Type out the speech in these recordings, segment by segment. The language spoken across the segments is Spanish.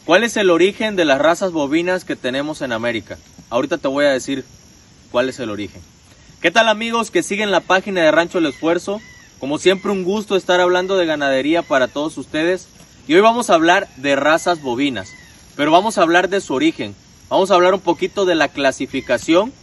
¿Cuál es el origen de las razas bovinas que tenemos en América? Ahorita te voy a decir cuál es el origen. ¿Qué tal, amigos que siguen la página de Rancho El Esfuerzo? Como siempre, un gusto estar hablando de ganadería para todos ustedes. Y hoy vamos a hablar de razas bovinas, pero vamos a hablar de su origen. Vamos a hablar un poquito de la clasificación,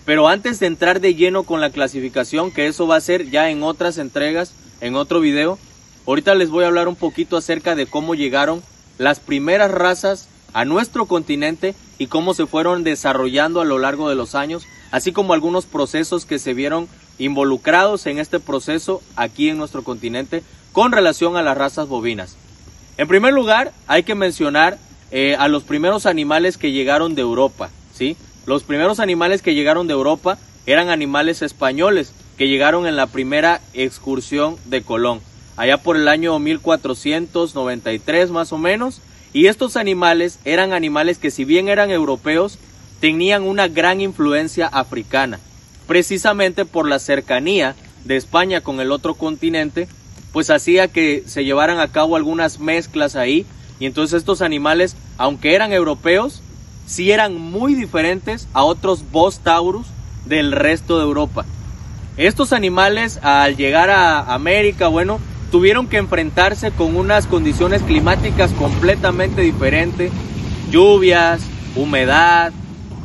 pero antes de entrar de lleno con la clasificación, que eso va a ser ya en otras entregas, en otro video, ahorita les voy a hablar un poquito acerca de cómo llegaron las primeras razas a nuestro continente y cómo se fueron desarrollando a lo largo de los años, así como algunos procesos que se vieron involucrados en este proceso aquí en nuestro continente con relación a las razas bovinas. En primer lugar, hay que mencionar a los primeros animales que llegaron de Europa, ¿sí? Los primeros animales que llegaron de Europa eran animales españoles que llegaron en la primera excursión de Colón, allá por el año 1493 más o menos, y estos animales eran animales que, si bien eran europeos, tenían una gran influencia africana, precisamente por la cercanía de España con el otro continente, pues hacía que se llevaran a cabo algunas mezclas ahí, y entonces estos animales, aunque eran europeos, sí eran muy diferentes a otros Bos taurus del resto de Europa. Estos animales, al llegar a América, bueno, tuvieron que enfrentarse con unas condiciones climáticas completamente diferentes, lluvias, humedad,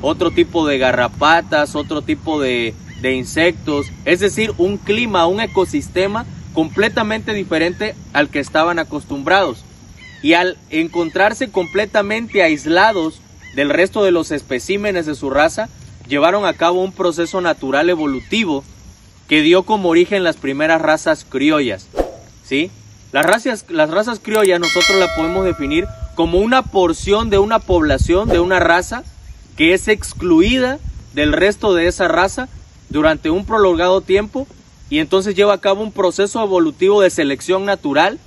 otro tipo de garrapatas, otro tipo de insectos, es decir, un clima, un ecosistema completamente diferente al que estaban acostumbrados. Y al encontrarse completamente aislados del resto de los especímenes de su raza, llevaron a cabo un proceso natural evolutivo que dio como origen las primeras razas criollas, ¿sí? Las razas criollas nosotros las podemos definir como una porción de una población, de una raza, que es excluida del resto de esa raza durante un prolongado tiempo, y entonces lleva a cabo un proceso evolutivo de selección natural,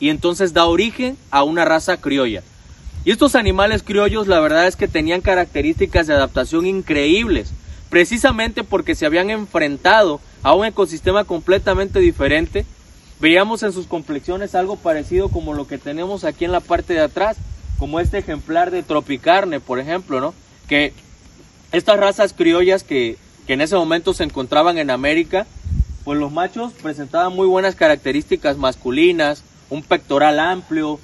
y entonces da origen a una raza criolla. Y estos animales criollos, la verdad es que tenían características de adaptación increíbles, precisamente porque se habían enfrentado a un ecosistema completamente diferente. Veíamos en sus complexiones algo parecido como lo que tenemos aquí en la parte de atrás, como este ejemplar de Tropicarne, por ejemplo, ¿no? Que estas razas criollas que en ese momento se encontraban en América, pues los machos presentaban muy buenas características masculinas, un pectoral amplio,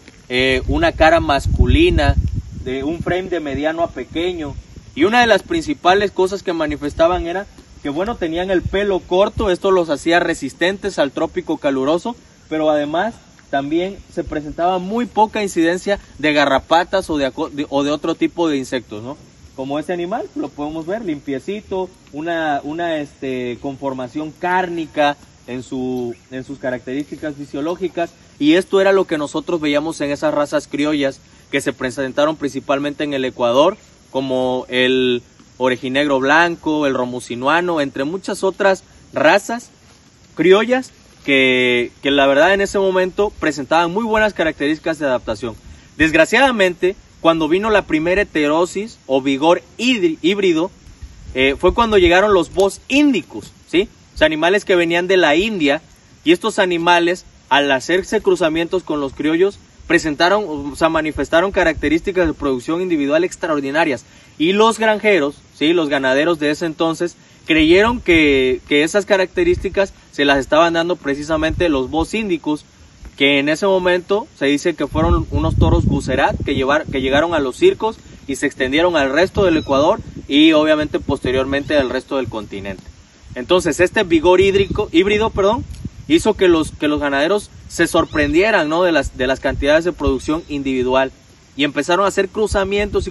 una cara masculina, de un frame de mediano a pequeño, y una de las principales cosas que manifestaban era que, bueno, tenían el pelo corto. Esto los hacía resistentes al trópico caluroso, pero además también se presentaba muy poca incidencia de garrapatas o de otro tipo de insectos, ¿no? Como este animal, lo podemos ver limpiecito, una conformación cárnica en sus características fisiológicas, y esto era lo que nosotros veíamos en esas razas criollas que se presentaron principalmente en el Ecuador, como el orejinegro blanco, el romusinuano, entre muchas otras razas criollas que la verdad en ese momento presentaban muy buenas características de adaptación. Desgraciadamente, cuando vino la primera heterosis o vigor híbrido, fue cuando llegaron los Bos indicus, ¿sí? O sea, animales que venían de la India, y estos animales, al hacerse cruzamientos con los criollos, manifestaron características de producción individual extraordinarias, y los granjeros, ¿sí?, los ganaderos de ese entonces, creyeron que esas características se las estaban dando precisamente los Bos indicus, que en ese momento se dice que fueron unos toros Bucerat que llegaron a los circos y se extendieron al resto del Ecuador y obviamente posteriormente al resto del continente. Entonces este vigor híbrido, hizo que los ganaderos se sorprendieran, ¿no?, de las cantidades de producción individual, y empezaron a hacer cruzamientos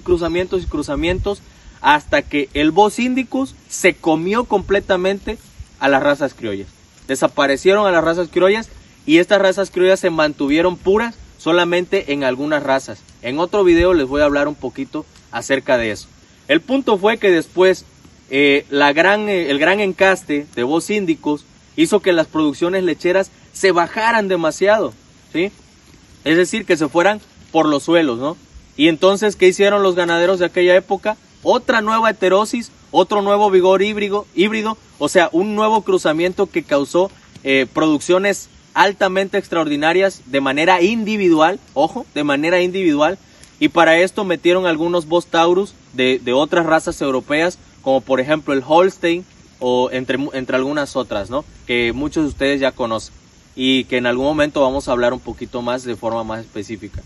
hasta que el Bos indicus se comió completamente a las razas criollas. Desaparecieron a las razas criollas, y estas razas criollas se mantuvieron puras solamente en algunas razas. En otro video les voy a hablar un poquito acerca de eso. El punto fue que después el gran encaste de Bos indicus hizo que las producciones lecheras se bajaran demasiado, ¿sí? Es decir, que se fueran por los suelos, ¿no? Y entonces, ¿qué hicieron los ganaderos de aquella época? Otra nueva heterosis, otro nuevo vigor híbrido, o sea, un nuevo cruzamiento que causó producciones altamente extraordinarias de manera individual, ojo, de manera individual, y para esto metieron algunos Bos Taurus de otras razas europeas, como por ejemplo el Holstein o entre algunas otras, ¿no? Que muchos de ustedes ya conocen y que en algún momento vamos a hablar un poquito más de forma más específica.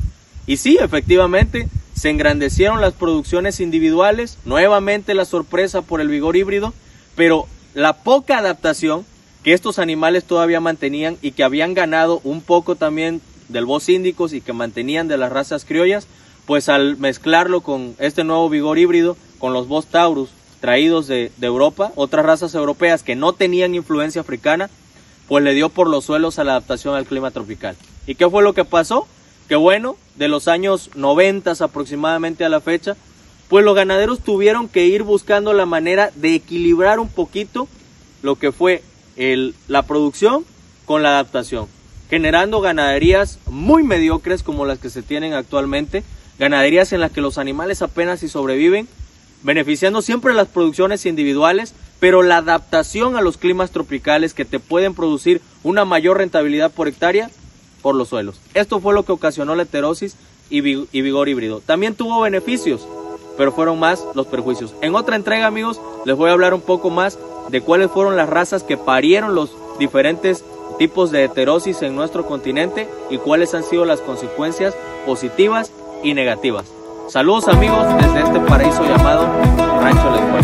Y sí, efectivamente, se engrandecieron las producciones individuales, nuevamente la sorpresa por el vigor híbrido, pero la poca adaptación que estos animales todavía mantenían y que habían ganado un poco también del Bos Indicus y que mantenían de las razas criollas, pues al mezclarlo con este nuevo vigor híbrido, con los Bos Taurus traídos de Europa, otras razas europeas que no tenían influencia africana, pues le dio por los suelos a la adaptación al clima tropical. ¿Y qué fue lo que pasó? Que bueno, de los años 90 aproximadamente a la fecha, pues los ganaderos tuvieron que ir buscando la manera de equilibrar un poquito lo que fue la producción con la adaptación, generando ganaderías muy mediocres como las que se tienen actualmente, ganaderías en las que los animales apenas si sobreviven, beneficiando siempre las producciones individuales, pero la adaptación a los climas tropicales que te pueden producir una mayor rentabilidad por hectárea por los suelos. Esto fue lo que ocasionó la heterosis y vigor híbrido. También tuvo beneficios, pero fueron más los perjuicios. En otra entrega, amigos, les voy a hablar un poco más de cuáles fueron las razas que parieron los diferentes tipos de heterosis en nuestro continente y cuáles han sido las consecuencias positivas y negativas. Saludos, amigos, desde este paraíso llamado Rancho El Esfuerzo.